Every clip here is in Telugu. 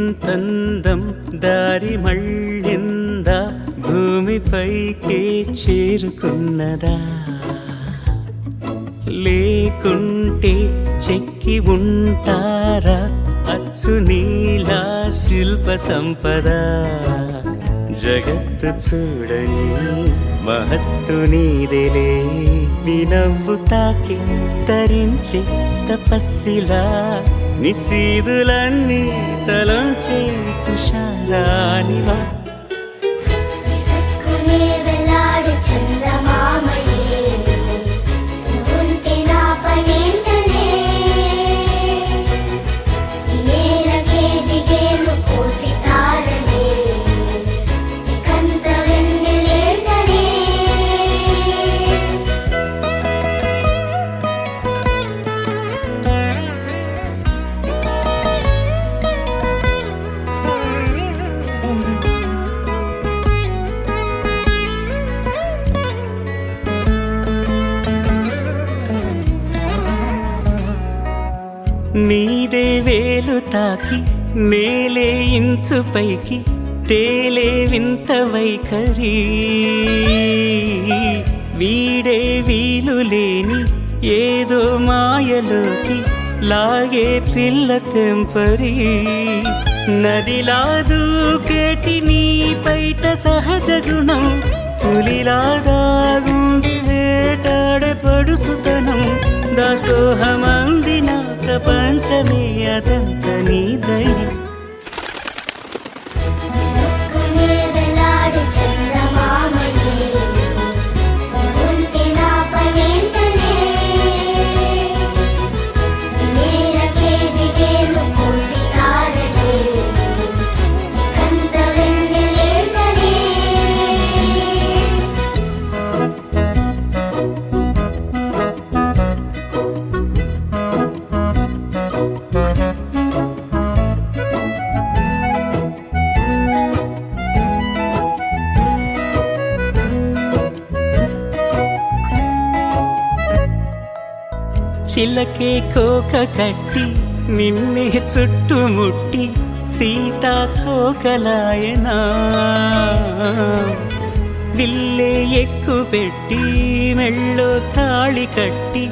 ఇంతందం దారి మళ్ళిందా భూమిపైకే చేరుకున్నదా లేకుంటే చెక్కి ఉంటారా అచ్చు నీలా శిల్ప సంపద జగత్తు చూడని మహత్తు నీదేలే నీ నవ్వు తాకి తరించే తపస్సిలా నిశీదులన్నీ తలంచే తుషారానివా నీదే వేలు తాకి నేలే ఇంచు పైకి తేలే వింత వైఖరి వీడే వీలు లేని ఏదో మాయలోకి లాగే పిల్ల తెంపరి నదిలా దూకేటి నీ పైట సహజ గుణం పులిలా దాగుండి వేటాడే పడుసుతనం దాసోహమందిన ప్రపంచమే అదంత నీదై చిలకే కోక కట్టి నిన్నే చుట్టుముట్టి సీతాకోకలాయనా విల్లే ఎక్కు పెట్టి మెళ్ళో తాళి కట్టి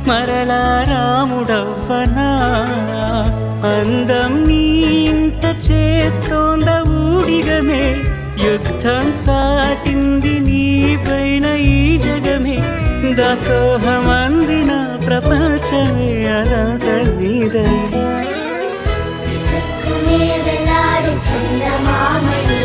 మరలా రాముడవ్వనా అందం నీ ఇంత చేస్తోంద ఊడిగమే యుద్ధం చాటింది నీ పైన ఈ జగమే దాసోహమందిన ప్రపంచమే అదంత నీదై చందమామని